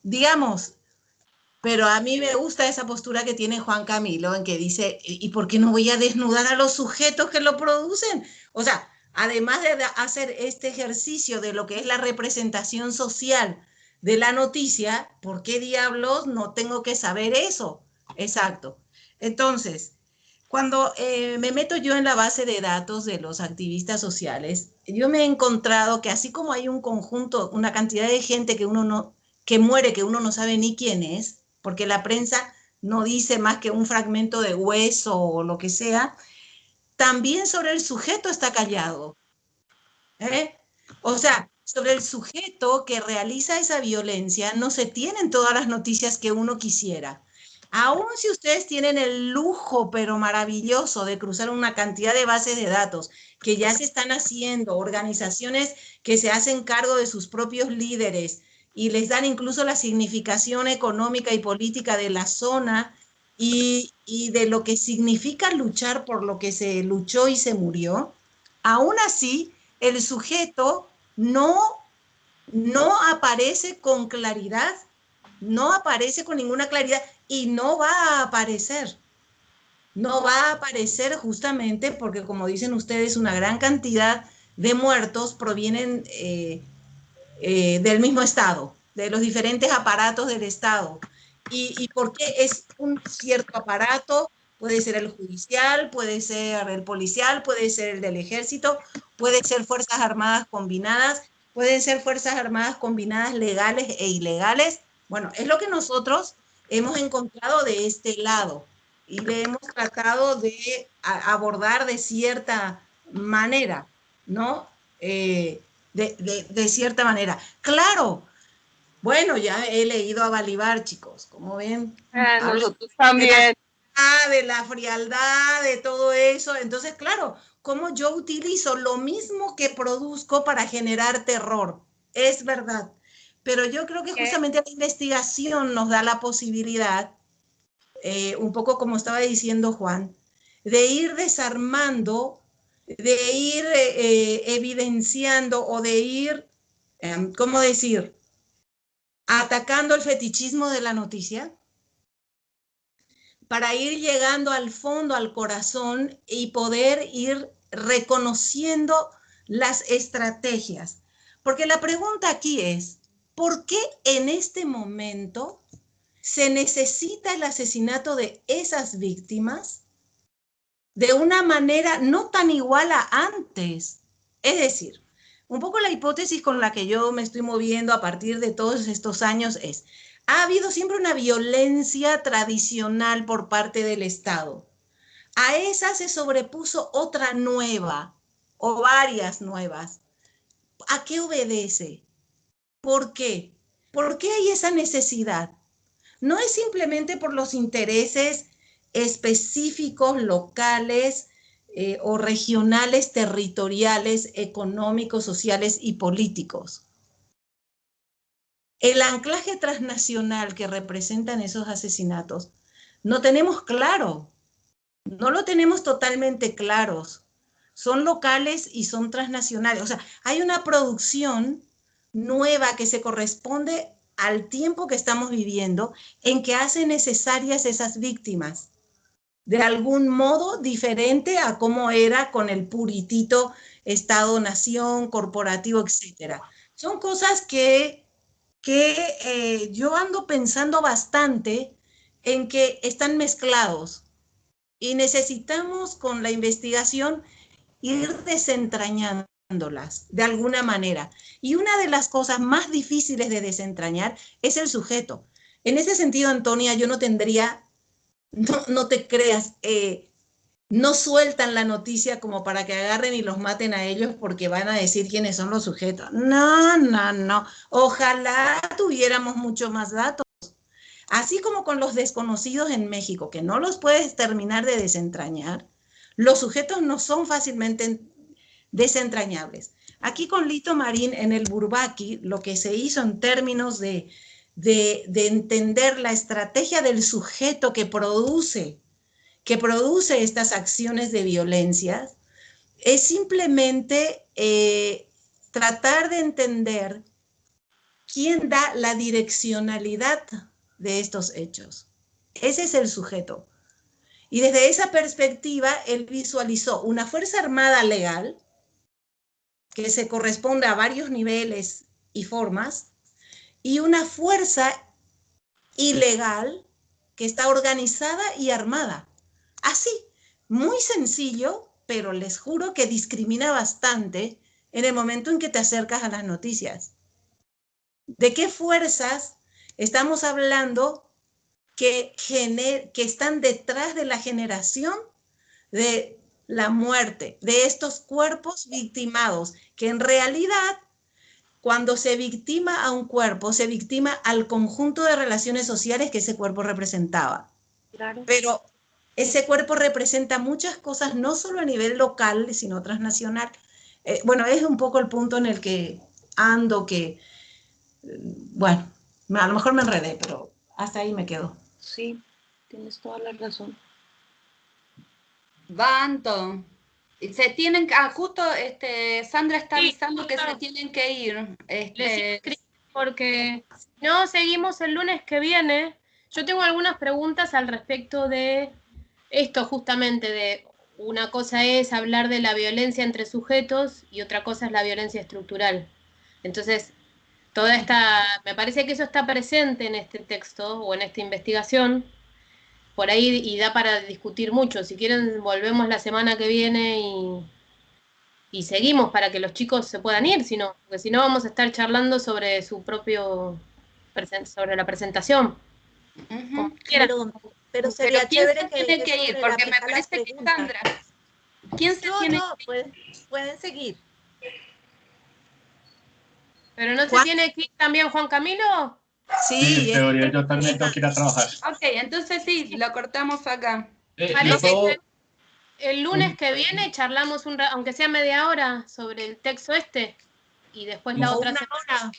Digamos, pero a mí me gusta esa postura que tiene Juan Camilo, en que dice, ¿y por qué no voy a desnudar a los sujetos que lo producen? O sea, además de hacer este ejercicio de lo que es la representación social de la noticia, ¿por qué diablos no tengo que saber eso? Exacto. Entonces, cuando me meto yo en la base de datos de los activistas sociales, yo me he encontrado que así como hay un conjunto, una cantidad de gente que muere, que uno no sabe ni quién es, porque la prensa no dice más que un fragmento de hueso o lo que sea, también sobre el sujeto está callado. O sea, sobre el sujeto que realiza esa violencia no se tienen todas las noticias que uno quisiera. Aún si ustedes tienen el lujo, pero maravilloso, de cruzar una cantidad de bases de datos que ya se están haciendo, organizaciones que se hacen cargo de sus propios líderes y les dan incluso la significación económica y política de la zona y de lo que significa luchar por lo que se luchó y se murió, aún así el sujeto no no aparece con claridad, no aparece con ninguna claridad y no va a aparecer. No va a aparecer justamente porque, como dicen ustedes, una gran cantidad de muertos provienen del mismo Estado, de los diferentes aparatos del Estado. ¿Y por qué es un cierto aparato? Puede ser el judicial, puede ser el policial, puede ser el del ejército, puede ser Fuerzas Armadas combinadas, pueden ser Fuerzas Armadas combinadas legales e ilegales. Bueno, es lo que nosotros hemos encontrado de este lado y le hemos tratado de abordar de cierta manera, ¿no? De cierta manera. Claro, bueno, ya he leído a Balibar, chicos, como ven. Nosotros también. De la frialdad, de todo eso. Entonces, claro, como yo utilizo lo mismo que produzco para generar terror, es verdad. Pero yo creo que justamente la investigación nos da la posibilidad, un poco como estaba diciendo Juan, de ir desarmando, de ir evidenciando o de ir, ¿cómo decir?, atacando el fetichismo de la noticia para ir llegando al fondo, al corazón y poder ir reconociendo las estrategias. Porque la pregunta aquí es, ¿por qué en este momento se necesita el asesinato de esas víctimas de una manera no tan igual a antes? Es decir, un poco la hipótesis con la que yo me estoy moviendo a partir de todos estos años es, ha habido siempre una violencia tradicional por parte del Estado. A esa se sobrepuso otra nueva o varias nuevas. ¿A qué obedece? ¿Por qué? ¿Por qué hay esa necesidad? No es simplemente por los intereses específicos, locales o regionales, territoriales, económicos, sociales y políticos. El anclaje transnacional que representan esos asesinatos no tenemos claro, no lo tenemos totalmente claros. Son locales y son transnacionales. O sea, hay una producción nueva que se corresponde al tiempo que estamos viviendo en que hace necesarias esas víctimas de algún modo diferente a cómo era con el puritito Estado-nación, corporativo, etc. Son cosas que yo ando pensando bastante en que están mezclados y necesitamos con la investigación ir desentrañándolas de alguna manera. Y una de las cosas más difíciles de desentrañar es el sujeto. En ese sentido, Antonia, yo no tendría, no te creas, no sueltan la noticia como para que agarren y los maten a ellos porque van a decir quiénes son los sujetos. No, no, no. Ojalá tuviéramos mucho más datos. Así como con los desconocidos en México, que no los puedes terminar de desentrañar, los sujetos no son fácilmente desentrañables. Aquí con Lito Marín en el Bourbaki, lo que se hizo en términos de entender la estrategia del sujeto que produce estas acciones de violencia, es simplemente tratar de entender quién da la direccionalidad de estos hechos. Ese es el sujeto. Y desde esa perspectiva, él visualizó una fuerza armada legal que se corresponde a varios niveles y formas, y una fuerza ilegal que está organizada y armada. Así, muy sencillo, pero les juro que discrimina bastante en el momento en que te acercas a las noticias. ¿De qué fuerzas estamos hablando que están detrás de la generación de la muerte, de estos cuerpos victimados, que en realidad, cuando se victima a un cuerpo, se victima al conjunto de relaciones sociales que ese cuerpo representaba? Claro. Pero ese cuerpo representa muchas cosas, no solo a nivel local, sino transnacional. Bueno, es un poco el punto en el que ando, que, bueno, a lo mejor me enredé, pero hasta ahí me quedo. Sí, tienes toda la razón. Va, Anto. Se tienen que, justo Sandra está Sí, avisando que justo. se tienen que ir. Les escribo porque no seguimos el lunes que viene. Yo tengo algunas preguntas al respecto de esto justamente, de una cosa es hablar de la violencia entre sujetos y otra cosa es la violencia estructural. Entonces, me parece que eso está presente en este texto o en esta investigación, por ahí y da para discutir mucho. Si quieren, volvemos la semana que viene y seguimos para que los chicos se puedan ir, porque si no vamos a estar charlando sobre sobre la presentación. Como quieran. Pero sería ¿quién chévere se que tiene que ir? sobre la Porque me mesa las parece que preguntas. Sandra. ¿Quién se Yo, tiene pueden seguir. Pero no se Juan. tiene que ir también Juan Camilo. Sí, en teoría yo también tengo que ir a trabajar. Ok, entonces sí, lo cortamos acá. Parece luego- que el lunes que viene charlamos aunque sea media hora, sobre el texto y después la O otra una semana.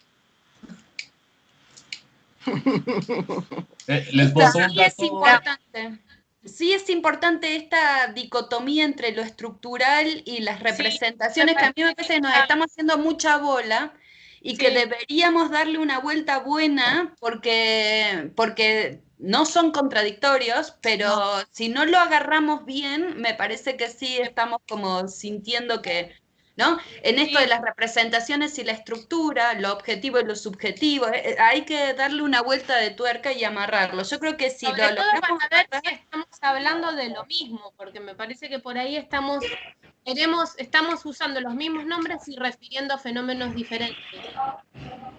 les voto un Sí es dato. importante. Sí es importante esta dicotomía entre lo estructural y las representaciones, que a mí me parece que nos estamos haciendo mucha bola y que Sí. deberíamos darle una vuelta buena porque no son contradictorios, pero si no lo agarramos bien, me parece que sí estamos como sintiendo que, ¿no? En esto de las representaciones y la estructura, lo objetivo y lo subjetivo, hay que darle una vuelta de tuerca y amarrarlo. Yo creo que si Sobre lo todo logramos para ver si estamos hablando de lo mismo, porque me parece que por ahí estamos usando los mismos nombres y refiriendo a fenómenos diferentes.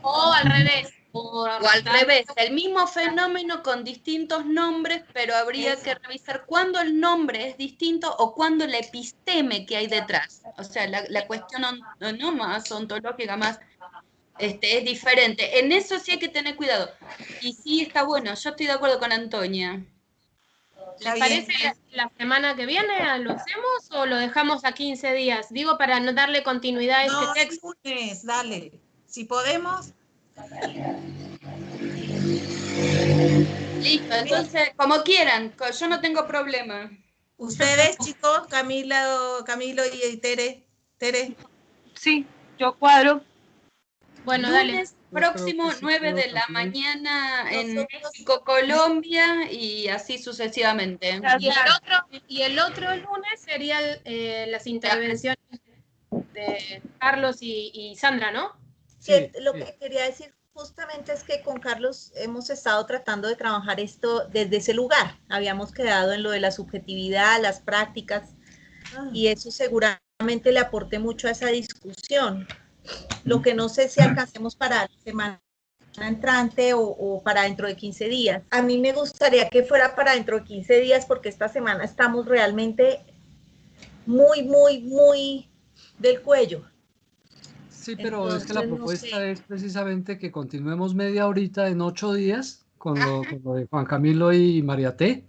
O al revés. o al revés, el mismo fenómeno con distintos nombres, pero habría que revisar cuándo el nombre es distinto o cuándo la episteme que hay detrás. O sea, la cuestión no más ontológica, más es diferente. En eso sí hay que tener cuidado. Y sí está bueno, yo estoy de acuerdo con Antonia. Está ¿Les bien. parece la semana que viene lo hacemos o lo dejamos a 15 días? Digo, para no darle continuidad a este No, el texto. lunes, dale. Si podemos. Listo, entonces, como quieran, yo no tengo problema. Ustedes, chicos, Camilo y Tere. Sí, yo cuadro. Bueno, dale. Lunes Yo próximo, creo que sí 9 de puedo la también. mañana en Nosotros- México, Colombia y así sucesivamente. Y el otro lunes serían las intervenciones de Carlos y Sandra, ¿no? que Sí, lo sí. que quería decir justamente es que con Carlos hemos estado tratando de trabajar esto desde ese lugar. Habíamos quedado en lo de la subjetividad, las prácticas, y eso seguramente le aporte mucho a esa discusión. Lo que no sé si alcancemos para la semana entrante o para dentro de 15 días. A mí me gustaría que fuera para dentro de 15 días porque esta semana estamos realmente muy del cuello. Sí, pero es que la Entonces, no propuesta sé. es precisamente que continuemos media horita en 8 días con lo de Juan Camilo y María T.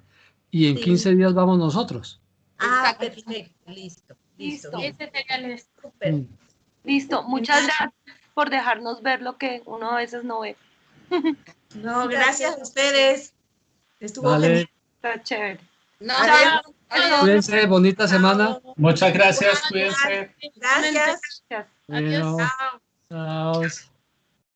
Y en Sí. 15 días vamos nosotros. Ah, Exacto. perfecto, listo. Listo. Bien, Ese sería el... súper. Mm. Listo, muchas gracias por dejarnos ver lo que uno a veces no ve. No, gracias a ustedes. Estuvo Vale, genial. Está chévere. No, Adiós. adiós. cuídense, bonita semana. Muchas gracias, cuídense. Gracias. Gracias. Adiós. Bueno, chao.